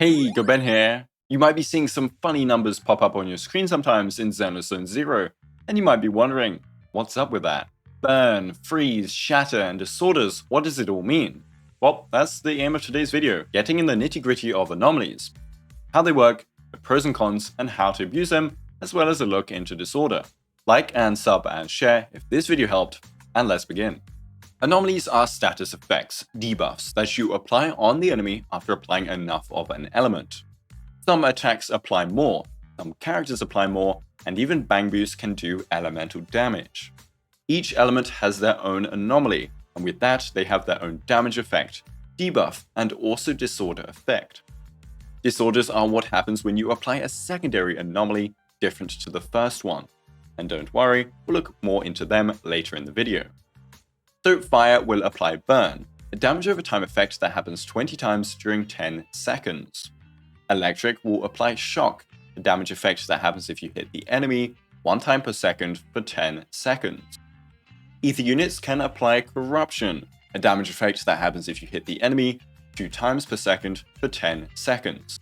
Hey, Goben here. You might be seeing some funny numbers pop up on your screen sometimes in Zenless Zone 0, and you might be wondering, what's up with that? Burn, freeze, shatter, and disorders, what does it all mean? Well, that's the aim of today's video, getting in the nitty-gritty of anomalies, how they work, the pros and cons, and how to abuse them, as well as a look into disorder. Like and sub and share if this video helped, and let's begin. Anomalies are status effects, debuffs, that you apply on the enemy after applying enough of an element. Some attacks apply more, some characters apply more, and even Bang Boost can do elemental damage. Each element has their own anomaly, and with that they have their own damage effect, debuff, and also disorder effect. Disorders are what happens when you apply a secondary anomaly different to the first one. And don't worry, we'll look more into them later in the video. So fire will apply burn, a damage over time effect that happens 20 times during 10 seconds. Electric will apply shock, a damage effect that happens if you hit the enemy 1 time per second for 10 seconds. Ether units can apply corruption, a damage effect that happens if you hit the enemy 2 times per second for 10 seconds.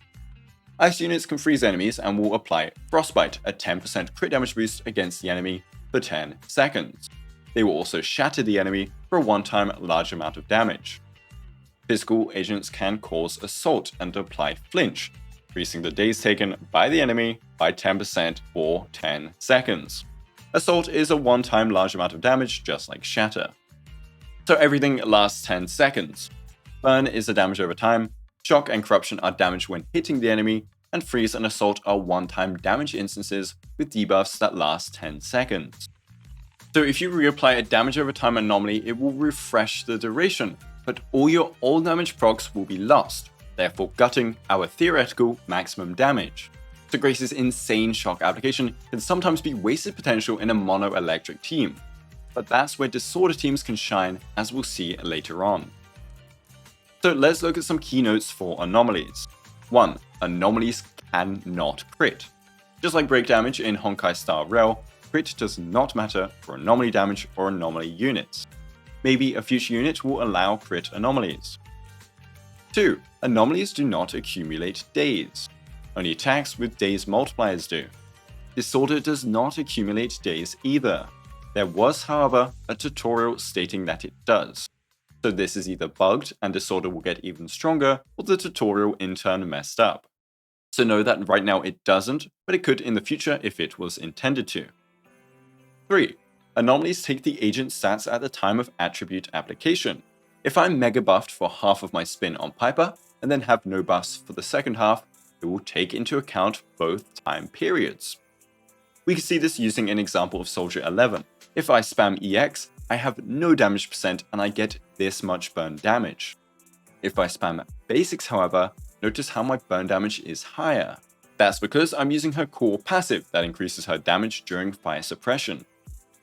Ice units can freeze enemies and will apply frostbite, a 10% crit damage boost against the enemy for 10 seconds. They will also shatter the enemy for a one-time large amount of damage. Physical agents can cause assault and apply flinch, increasing the days taken by the enemy by 10% for 10 seconds. Assault is a one-time large amount of damage, just like shatter. So everything lasts 10 seconds. Burn is a damage over time, shock and corruption are damage when hitting the enemy, and freeze and assault are one-time damage instances with debuffs that last 10 seconds. So if you reapply a damage over time anomaly, it will refresh the duration, but all your old damage procs will be lost, therefore gutting our theoretical maximum damage. So Grace's insane shock application can sometimes be wasted potential in a mono-electric team, but that's where disorder teams can shine, as we'll see later on. So let's look at some keynotes for anomalies. 1. Anomalies cannot crit. Just like break damage in Honkai Star Rail, crit does not matter for anomaly damage or anomaly units. Maybe a future unit will allow crit anomalies. 2. Anomalies do not accumulate days. Only attacks with days multipliers do. Disorder does not accumulate days either. There was, however, a tutorial stating that it does. So this is either bugged and Disorder will get even stronger, or the tutorial in turn messed up. So know that right now it doesn't, but it could in the future if it was intended to. 3. Anomalies take the agent stats at the time of attribute application. If I'm mega buffed for half of my spin on Piper, and then have no buffs for the second half, it will take into account both time periods. We can see this using an example of Soldier 11. If I spam EX, I have no damage percent and I get this much burn damage. If I spam basics, however, notice how my burn damage is higher. That's because I'm using her core passive that increases her damage during fire suppression.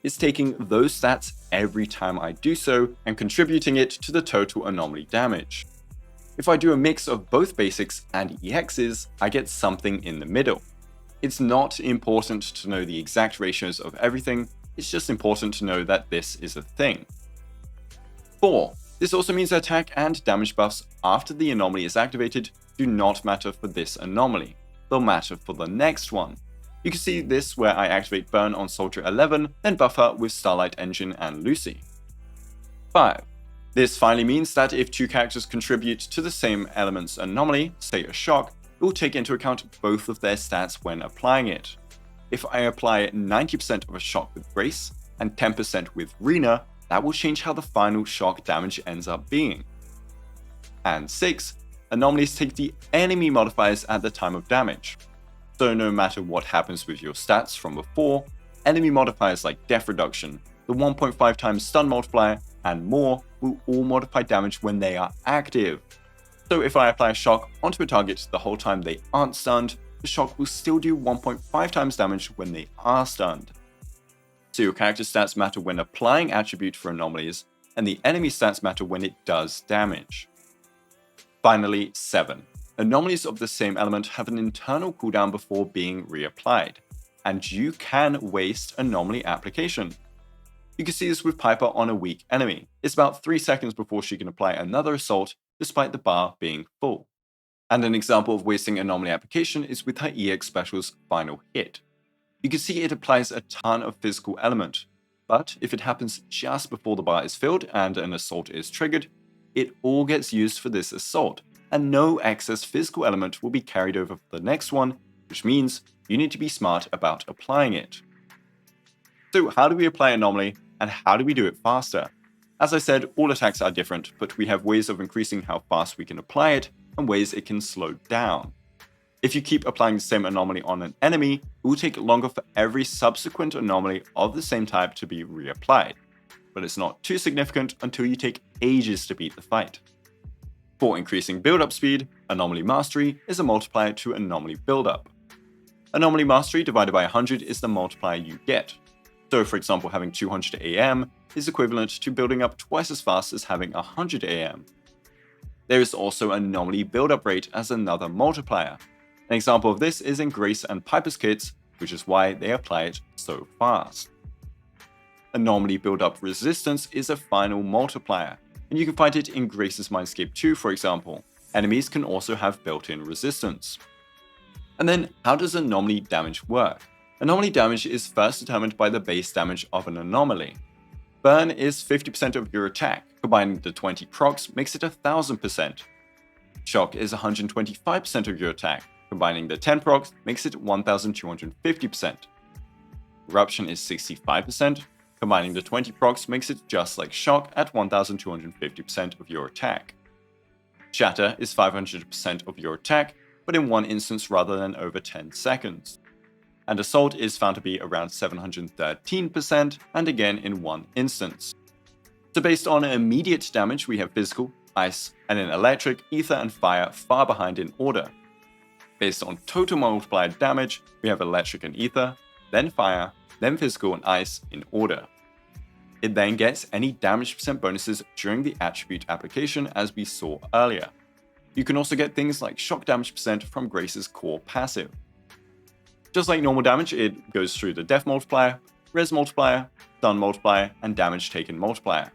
It's taking those stats every time I do so and contributing it to the total anomaly damage. If I do a mix of both basics and EXs, I get something in the middle. It's not important to know the exact ratios of everything, it's just important to know that this is a thing. 4. This also means attack and damage buffs after the anomaly is activated do not matter for this anomaly. They'll matter for the next one. You can see this where I activate Burn on Soldier 11, then buff her with Starlight Engine and Lucy. 5. This finally means that if two characters contribute to the same element's anomaly, say a shock, it will take into account both of their stats when applying it. If I apply 90% of a shock with Grace and 10% with Rena, that will change how the final shock damage ends up being. And 6. Anomalies take the enemy modifiers at the time of damage. So no matter what happens with your stats from before, enemy modifiers like Death Reduction, the 1.5 times stun multiplier, and more will all modify damage when they are active. So if I apply a shock onto a target the whole time they aren't stunned, the shock will still do 1.5 times damage when they are stunned. So your character stats matter when applying attribute for anomalies, and the enemy stats matter when it does damage. Finally, 7. Anomalies of the same element have an internal cooldown before being reapplied, and you can waste anomaly application. You can see this with Piper on a weak enemy. It's about 3 seconds before she can apply another assault, despite the bar being full. And an example of wasting Anomaly application is with her EX special's final hit. You can see it applies a ton of physical element, but if it happens just before the bar is filled and an assault is triggered, it all gets used for this assault, and no excess physical element will be carried over for the next one, which means you need to be smart about applying it. So how do we apply Anomaly, and how do we do it faster? As I said, all attacks are different, but we have ways of increasing how fast we can apply it, and ways it can slow down. If you keep applying the same anomaly on an enemy, it will take longer for every subsequent anomaly of the same type to be reapplied, but it's not too significant until you take ages to beat the fight. For increasing build-up speed, Anomaly Mastery is a multiplier to Anomaly Build-up. Anomaly Mastery divided by 100 is the multiplier you get. So for example, having 200 AM is equivalent to building up twice as fast as having 100 AM. There is also Anomaly Build-up rate as another multiplier. An example of this is in Grace and Piper's kits, which is why they apply it so fast. Anomaly Build-up resistance is a final multiplier, and you can find it in Grace's Mindscape 2, for example. Enemies can also have built-in resistance. And then, how does Anomaly Damage work? Anomaly Damage is first determined by the base damage of an anomaly. Burn is 50% of your attack, combining the 20 procs makes it 1000%. Shock is 125% of your attack, combining the 10 procs makes it 1250%. Eruption is 65%, combining the 20 procs makes it just like Shock at 1250% of your attack. Shatter is 500% of your attack, but in one instance rather than over 10 seconds. And Assault is found to be around 713%, and again in one instance. So based on immediate damage, we have Physical, Ice, and then Electric, Ether, and Fire far behind in order. Based on total multiplied damage, we have Electric and Ether, then Fire, then Physical and Ice in order. It then gets any damage percent bonuses during the attribute application as we saw earlier. You can also get things like shock damage percent from Grace's core passive. Just like normal damage, it goes through the Def multiplier, Res multiplier, Stun multiplier, and Damage taken multiplier.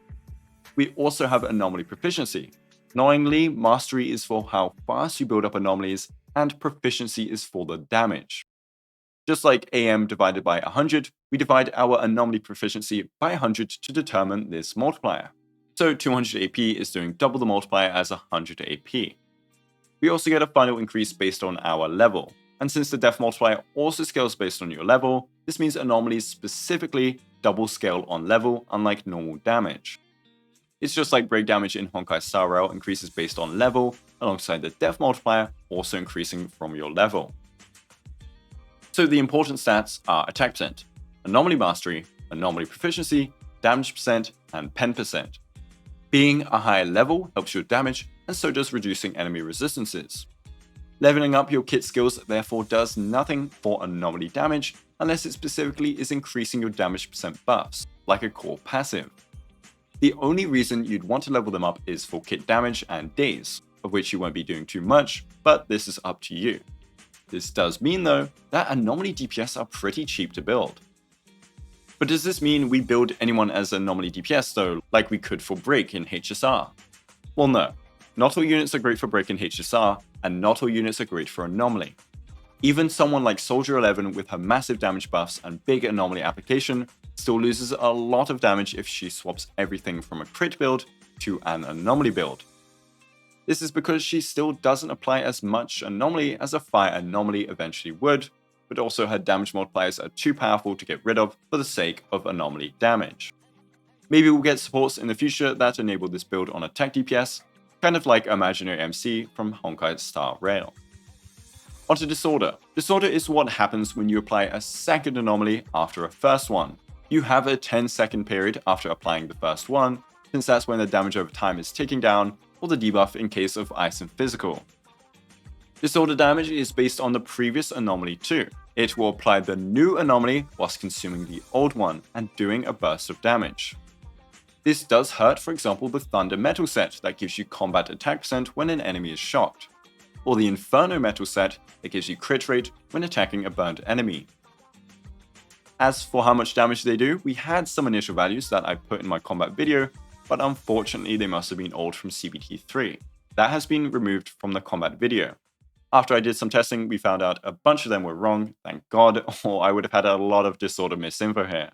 We also have Anomaly Proficiency. Annoyingly, Mastery is for how fast you build up anomalies, and Proficiency is for the damage. Just like AM divided by 100, we divide our Anomaly Proficiency by 100 to determine this multiplier. So 200 AP is doing double the multiplier as 100 AP. We also get a final increase based on our level. And since the Def multiplier also scales based on your level, this means anomalies specifically double scale on level, unlike normal damage. It's just like break damage in Honkai Star Rail increases based on level, alongside the Def multiplier also increasing from your level. So the important stats are attack percent, anomaly mastery, anomaly proficiency, damage percent, and pen percent. Being a higher level helps your damage, and so does reducing enemy resistances. Leveling up your kit skills therefore does nothing for anomaly damage unless it specifically is increasing your damage percent buffs, like a core passive. The only reason you'd want to level them up is for kit damage and daze, of which you won't be doing too much, but this is up to you. This does mean though, that anomaly DPS are pretty cheap to build. But does this mean we build anyone as anomaly DPS though, like we could for break in HSR? Well no, not all units are great for break in HSR, and not all units are great for anomaly. Even someone like Soldier 11 with her massive damage buffs and big anomaly application still loses a lot of damage if she swaps everything from a crit build to an anomaly build. This is because she still doesn't apply as much anomaly as a fire anomaly eventually would, but also her damage multipliers are too powerful to get rid of for the sake of anomaly damage. Maybe we'll get supports in the future that enable this build on attack DPS, kind of like Imaginary MC from Honkai Star Rail. Onto Disorder. Disorder is what happens when you apply a second anomaly after a first one. You have a 10-second period after applying the first one, since that's when the damage over time is ticking down, or the debuff in case of Ice and Physical. Disorder damage is based on the previous anomaly too. It will apply the new anomaly whilst consuming the old one and doing a burst of damage. This does hurt, for example, the Thunder Metal set that gives you combat attack percent when an enemy is shocked, or the Inferno Metal set that gives you crit rate when attacking a burned enemy. As for how much damage they do, we had some initial values that I put in my combat video, but unfortunately they must have been old from CBT3. That has been removed from the combat video. After I did some testing, we found out a bunch of them were wrong, thank God, or I would have had a lot of Disorder misinfo here.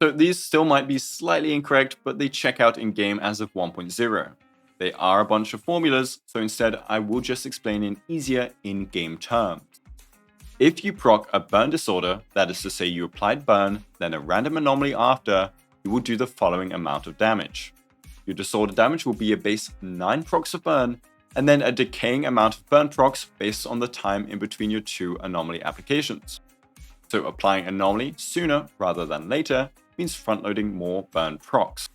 So these still might be slightly incorrect, but they check out in-game as of 1.0. They are a bunch of formulas, so instead I will just explain in easier in-game terms. If you proc a burn disorder, that is to say you applied burn, then a random anomaly after, you will do the following amount of damage. Your disorder damage will be a base 9 procs of burn, and then a decaying amount of burn procs based on the time in between your two anomaly applications. So applying anomaly sooner rather than later means front-loading more burn procs.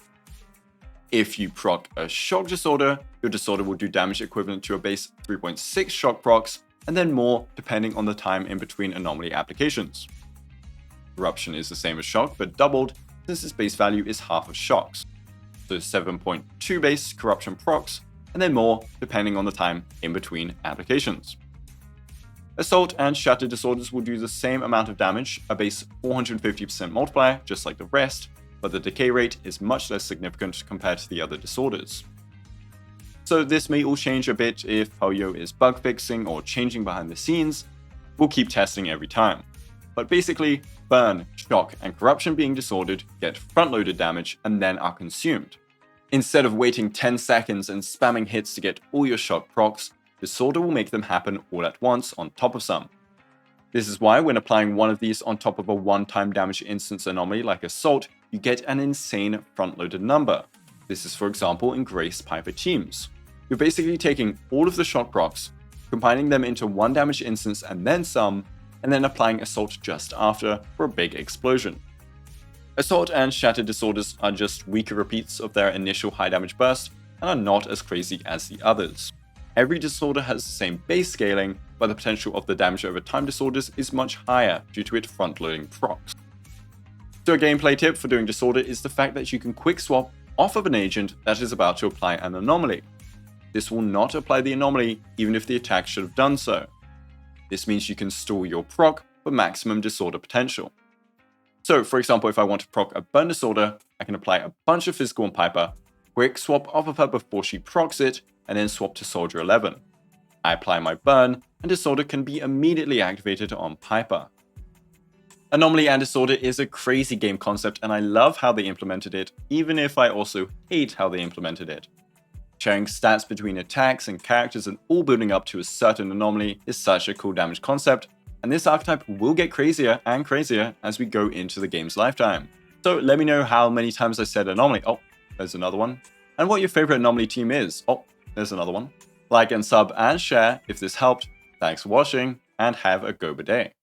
If you proc a shock disorder, your disorder will do damage equivalent to a base 3.6 shock procs, and then more depending on the time in between anomaly applications. Corruption is the same as shock, but doubled since its base value is half of shocks. So 7.2 base corruption procs, and then more depending on the time in between applications. Assault and Shatter disorders will do the same amount of damage, a base 450% multiplier, just like the rest, but the decay rate is much less significant compared to the other disorders. So this may all change a bit if Poyo is bug fixing or changing behind the scenes. We'll keep testing every time. But basically, burn, shock, and corruption being disordered get front-loaded damage and then are consumed. Instead of waiting 10 seconds and spamming hits to get all your shock procs, Disorder will make them happen all at once on top of some. This is why when applying one of these on top of a one-time damage instance anomaly like Assault, you get an insane front-loaded number. This is for example in Grace Piper teams. You're basically taking all of the shock procs, combining them into one damage instance and then some, and then applying Assault just after for a big explosion. Assault and Shatter disorders are just weaker repeats of their initial high damage burst and are not as crazy as the others. Every disorder has the same base scaling, but the potential of the damage over time disorders is much higher due to it front-loading procs. So a gameplay tip for doing Disorder is the fact that you can quick swap off of an agent that is about to apply an anomaly. This will not apply the anomaly even if the attack should have done so. This means you can store your proc for maximum disorder potential. So for example, if I want to proc a burn disorder, I can apply a bunch of physical on Piper, quick swap off of her before she procs it, and then swap to Soldier 11. I apply my burn, and Disorder can be immediately activated on Piper. Anomaly and Disorder is a crazy game concept, and I love how they implemented it, even if I also hate how they implemented it. Sharing stats between attacks and characters and all building up to a certain anomaly is such a cool damage concept, and this archetype will get crazier and crazier as we go into the game's lifetime. So let me know how many times I said anomaly. Oh, there's another one. And what your favorite anomaly team is. Oh, there's another one. Like and sub and share if this helped. Thanks for watching and have a Guoba day.